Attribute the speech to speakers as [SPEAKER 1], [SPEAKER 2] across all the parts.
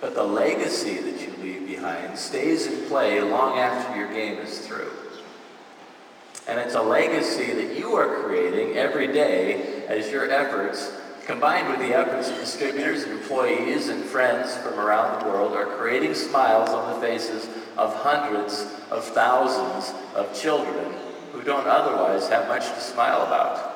[SPEAKER 1] but the legacy that you leave behind stays in play long after your game is through. And it's a legacy that you are creating every day as your efforts, combined with the efforts of distributors and employees and friends from around the world, are creating smiles on the faces of hundreds of thousands of children who don't otherwise have much to smile about.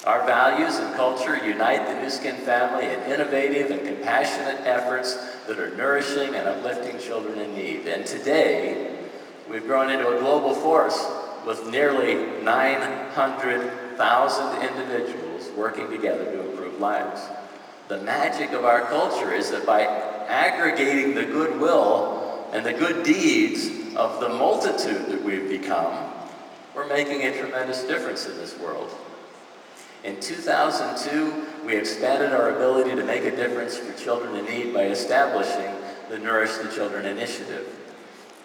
[SPEAKER 1] Our values and culture unite the Nu Skin family in innovative and compassionate efforts that are nourishing and uplifting children in need. And today, we've grown into a global force with nearly 900,000 individuals working together to improve lives. The magic of our culture is that by aggregating the goodwill and the good deeds of the multitude that we've become, we're making a tremendous difference in this world. In 2002, we expanded our ability to make a difference for children in need by establishing the Nourish the Children initiative.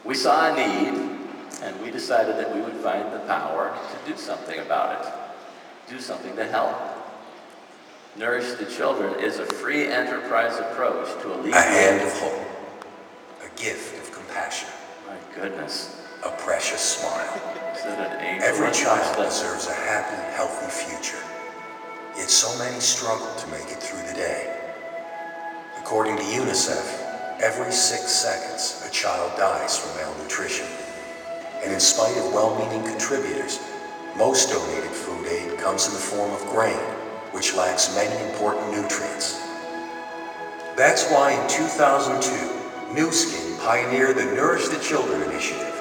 [SPEAKER 1] We saw a need, and we decided that we would find the power to do something about it, do something to help. Nourish the Children is a free enterprise approach to alleviate...
[SPEAKER 2] A hand of hope, a gift of compassion.
[SPEAKER 1] My goodness.
[SPEAKER 2] A precious smile.
[SPEAKER 1] Is it an angel?
[SPEAKER 2] Every child deserves a happy, healthy future. Yet so many struggle to make it through the day. According to UNICEF, every 6 seconds a child dies from malnutrition. And in spite of well-meaning contributors, most donated food aid comes in the form of grain, which lacks many important nutrients. That's why in 2002, Nu Skin pioneered the Nourish the Children initiative,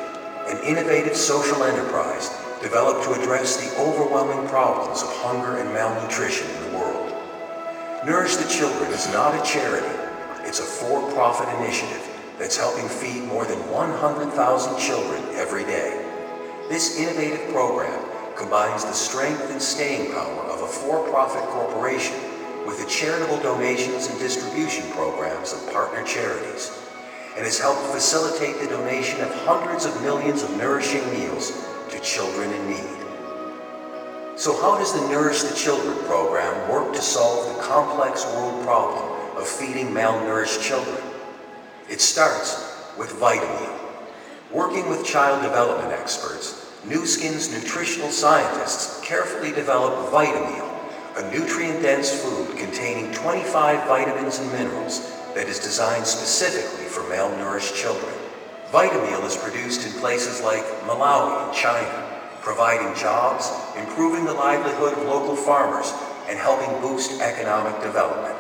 [SPEAKER 2] an innovative social enterprise developed to address the overwhelming problems of hunger and malnutrition in the world. Nourish the Children is not a charity, it's a for-profit initiative that's helping feed more than 100,000 children every day. This innovative program combines the strength and staying power of a for-profit corporation with the charitable donations and distribution programs of partner charities, and has helped facilitate the donation of hundreds of millions of nourishing meals to children in need. So how does the Nourish the Children program work to solve the complex world problem of feeding malnourished children? It starts with Vitameal. Working with child development experts, Nu Skin's nutritional scientists carefully develop Vitameal, a nutrient-dense food containing 25 vitamins and minerals that is designed specifically for malnourished children. Vitameal is produced in places like Malawi and China, providing jobs, improving the livelihood of local farmers, and helping boost economic development.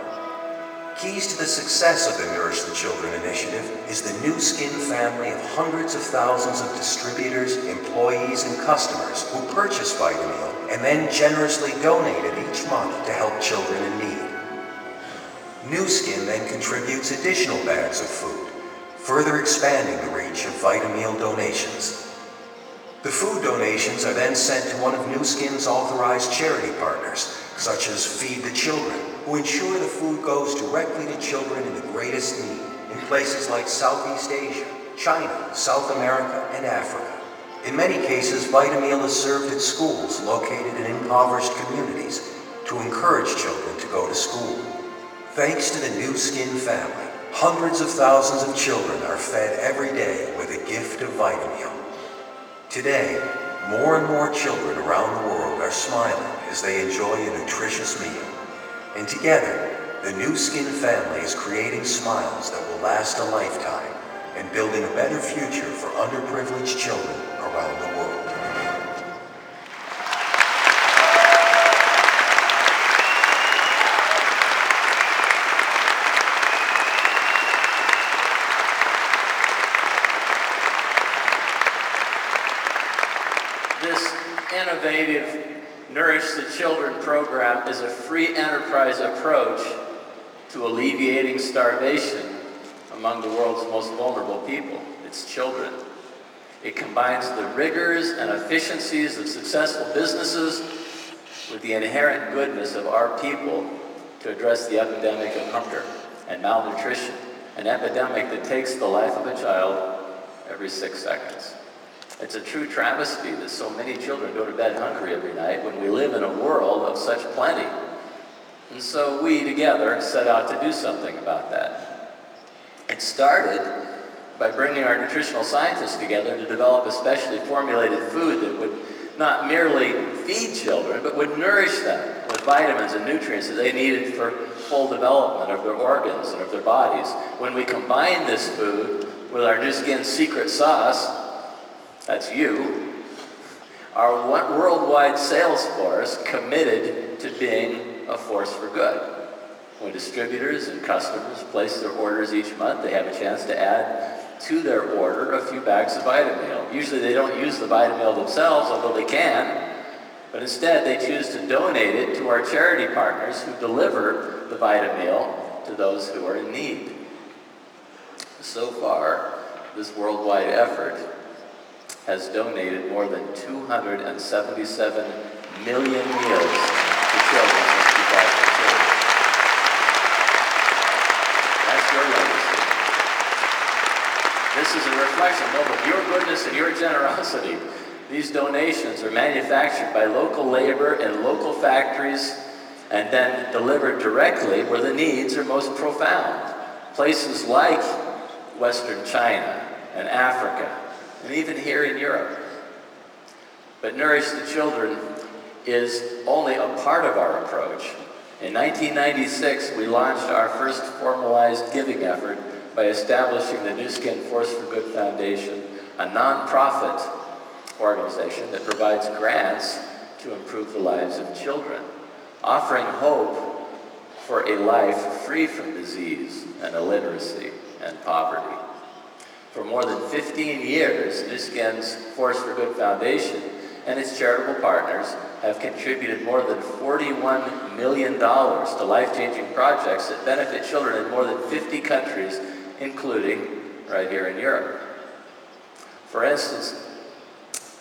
[SPEAKER 2] Keys to the success of the Nourish the Children initiative is the Nu Skin family of hundreds of thousands of distributors, employees, and customers who purchase Vitameal and then generously donate it each month to help children in need. Nu Skin then contributes additional bags of food, further expanding the reach of Vitameal donations. The food donations are then sent to one of Nu Skin's authorized charity partners, such as Feed the Children, who ensure the food goes directly to children in the greatest need in places like Southeast Asia, China, South America, and Africa. In many cases, Vitameal is served at schools located in impoverished communities to encourage children to go to school. Thanks to the Nu Skin family, hundreds of thousands of children are fed every day with a gift of Vitameal. Today, more and more children around the world are smiling as they enjoy a nutritious meal. And together, the Nu Skin family is creating smiles that will last a lifetime and building a better future for underprivileged children around the world.
[SPEAKER 1] This innovative Nourish the Children program is a free enterprise approach to alleviating starvation among the world's most vulnerable people, its children. It combines the rigors and efficiencies of successful businesses with the inherent goodness of our people to address the epidemic of hunger and malnutrition, an epidemic that takes the life of a child every 6 seconds. It's a true travesty that so many children go to bed hungry every night when we live in a world of such plenty. And so we together set out to do something about that. It started by bringing our nutritional scientists together to develop a specially formulated food that would not merely feed children, but would nourish them with vitamins and nutrients that they needed for full development of their organs and of their bodies. When we combine this food with our Nu Skin secret sauce, that's you, our worldwide sales force committed to being a force for good. When distributors and customers place their orders each month, they have a chance to add to their order a few bags of Vitamil. Usually they don't use the Vitamil themselves, although they can, but instead they choose to donate it to our charity partners who deliver the Vitamil to those who are in need. So far, this worldwide effort has donated more than 277 million meals to children since 2002. That's your legacy. This is a reflection of your goodness and your generosity. These donations are manufactured by local labor in local factories and then delivered directly where the needs are most profound. Places like Western China and Africa, and even here in Europe. But Nourish the Children is only a part of our approach. In 1996, we launched our first formalized giving effort by establishing the Nu Skin Force for Good Foundation, a non-profit organization that provides grants to improve the lives of children, offering hope for a life free from disease and illiteracy and poverty. For more than 15 years, Nu Skin's Force for Good Foundation and its charitable partners have contributed more than $41 million to life-changing projects that benefit children in more than 50 countries, including right here in Europe. For instance,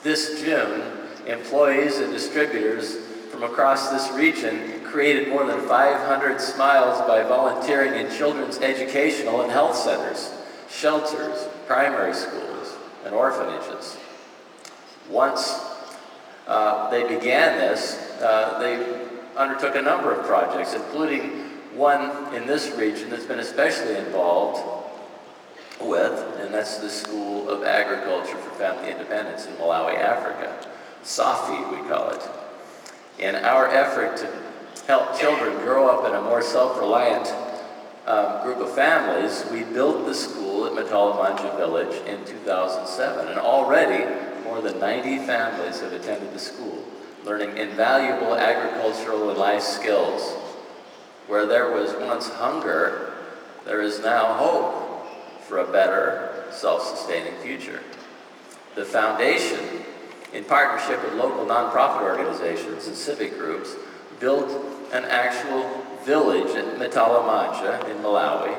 [SPEAKER 1] this June, employees and distributors from across this region created more than 500 smiles by volunteering in children's educational and health centers, shelters, primary schools, and orphanages. Once they began this, they undertook a number of projects, including one in this region that's been especially involved with, and that's the School of Agriculture for Family Independence in Malawi, Africa. SAFI, we call it. In our effort to help children grow up in a more self-reliant group of families, we built the school at Matalamanja village in 2007, and already more than 90 families have attended the school, learning invaluable agricultural and life skills. Where there was once hunger, there is now hope for a better, self-sustaining future. The foundation, in partnership with local nonprofit organizations and civic groups, built an actual village in Matalamanja in Malawi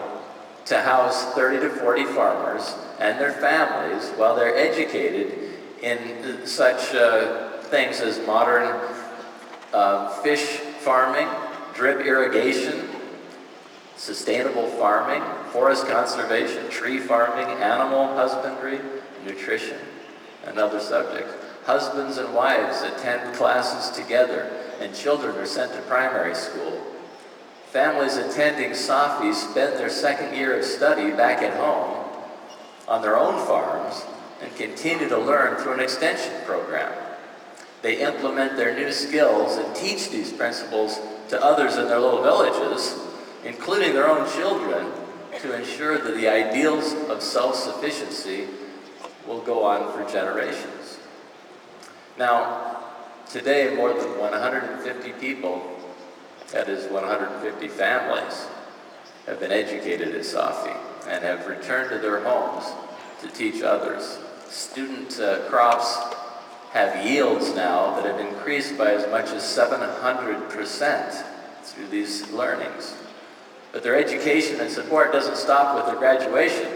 [SPEAKER 1] to house 30 to 40 farmers and their families while they're educated in such things as modern fish farming, drip irrigation, sustainable farming, forest conservation, tree farming, animal husbandry, nutrition, and other subjects. Husbands and wives attend classes together, and children are sent to primary school. Families attending SAFI spend their second year of study back at home on their own farms and continue to learn through an extension program. They implement their new skills and teach these principles to others in their little villages, including their own children, to ensure that the ideals of self-sufficiency will go on for generations. Now, today more than 150 people, that is 150 families, have been educated at SAFI and have returned to their homes to teach others. Student crops have yields now that have increased by as much as 700% through these learnings. But their education and support doesn't stop with their graduation.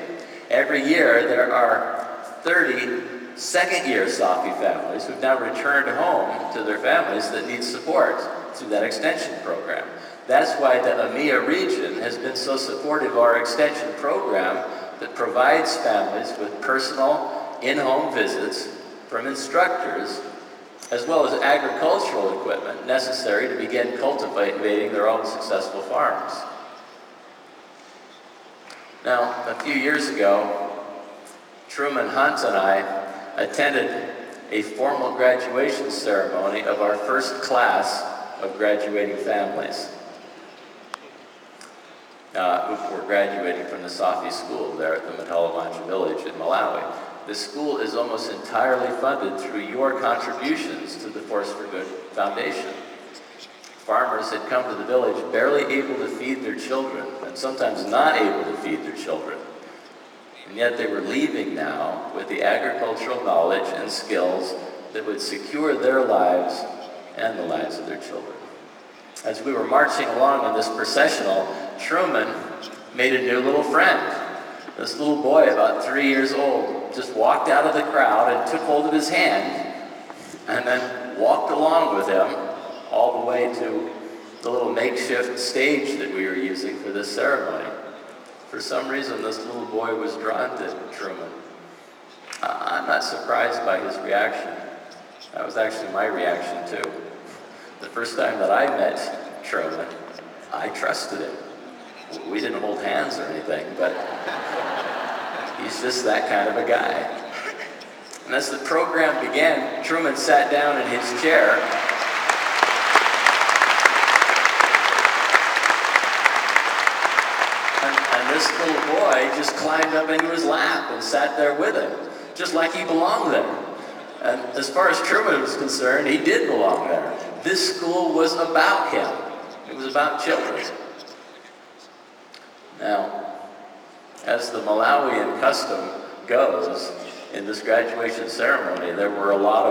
[SPEAKER 1] Every year there are 30 second-year SAFI families who've now returned home to their families that need support through that extension program. That's why the EMEA region has been so supportive of our extension program that provides families with personal in-home visits from instructors, as well as agricultural equipment necessary to begin cultivating their own successful farms. Now, a few years ago, Truman Hunt and I attended a formal graduation ceremony of our first class of graduating families who were graduating from the Safi School there at the Matalamancha village in Malawi. This school is almost entirely funded through your contributions to the Force for Good Foundation. Farmers had come to the village barely able to feed their children, and sometimes not able to feed their children. And yet they were leaving now with the agricultural knowledge and skills that would secure their lives and the lives of their children. As we were marching along in this processional, Truman made a new little friend. This little boy, about 3 years old, just walked out of the crowd and took hold of his hand and then walked along with him all the way to the little makeshift stage that we were using for this ceremony. For some reason, this little boy was drawn to Truman. I'm not surprised by his reaction. That was actually my reaction too. The first time that I met Truman, I trusted him. We didn't hold hands or anything, but he's just that kind of a guy. And as the program began, Truman sat down in his chair. And this little boy just climbed up into his lap and sat there with him, just like he belonged there. And as far as Truman was concerned, he did belong there. This school was about him. It was about children. Now, as the Malawian custom goes, in this graduation ceremony, there were a lot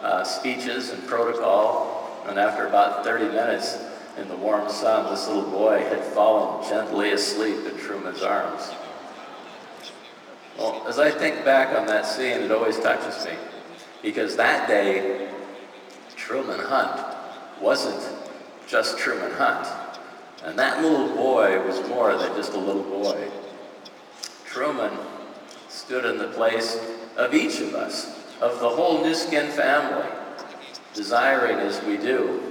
[SPEAKER 1] of speeches and protocol, and after about 30 minutes in the warm sun, this little boy had fallen gently asleep in Truman's arms. Well, as I think back on that scene, it always touches me, because that day, Truman Hunt wasn't just Truman Hunt. And that little boy was more than just a little boy. Truman stood in the place of each of us, of the whole New Skin family, desiring as we do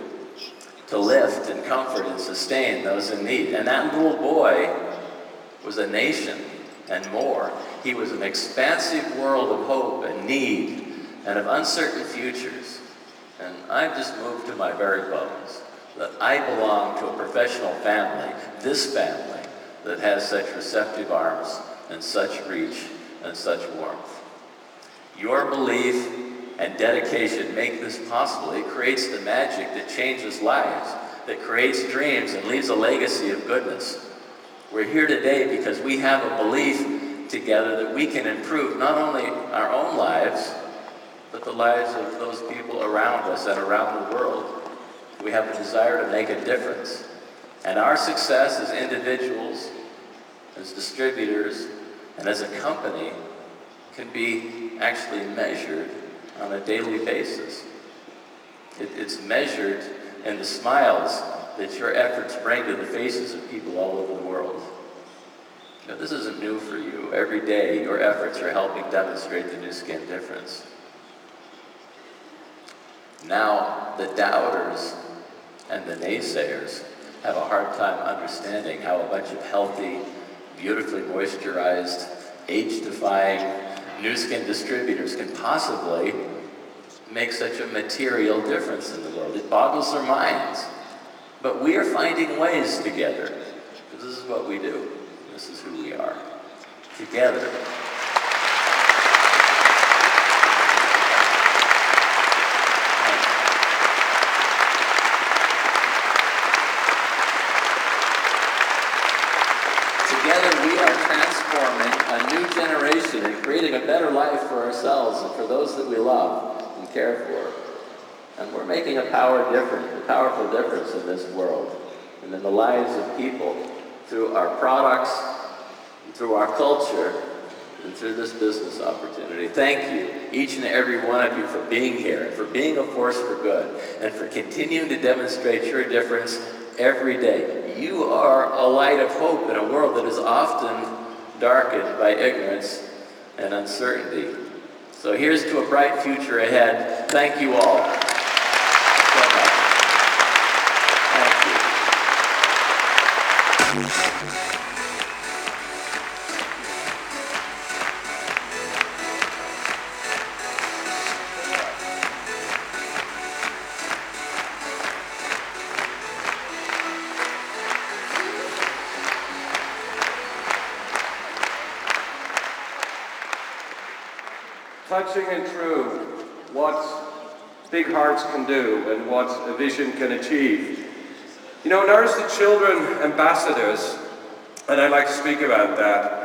[SPEAKER 1] to lift and comfort and sustain those in need. And that little boy was a nation and more. He was an expansive world of hope and need and of uncertain futures. And I've just moved to my very bones that I belong to a professional family, this family, that has such receptive arms and such reach and such warmth. Your belief and dedication make this possible. It creates the magic that changes lives, that creates dreams and leaves a legacy of goodness. We're here today because we have a belief together that we can improve not only our own lives, but the lives of those people around us and around the world. We have a desire to make a difference. And our success as individuals, as distributors, and as a company can be actually measured on a daily basis. It's measured in the smiles that your efforts bring to the faces of people all over the world. Now, this isn't new for you. Every day, your efforts are helping demonstrate the New Skin difference. Now, the doubters and the naysayers have a hard time understanding how a bunch of healthy, beautifully moisturized, age-defying New Skin distributors can possibly make such a material difference in the world. It boggles their minds. But we are finding ways together, because this is what we do. This is who we are. Together. Together we are transforming a new generation and creating a better life for ourselves and for those that we love and care for. And we're making a powerful difference in this world and in the lives of people through our products, and through our culture, and through this business opportunity. Thank you, each and every one of you, for being here and for being a force for good and for continuing to demonstrate your difference every day. You are a light of hope in a world that is often darkened by ignorance and uncertainty. So here's to a bright future ahead. Thank you all so much. Thank you.
[SPEAKER 3] touching and true what big hearts can do and what a vision can achieve. You know, Nourish the Children ambassadors, and I'd like to speak about that.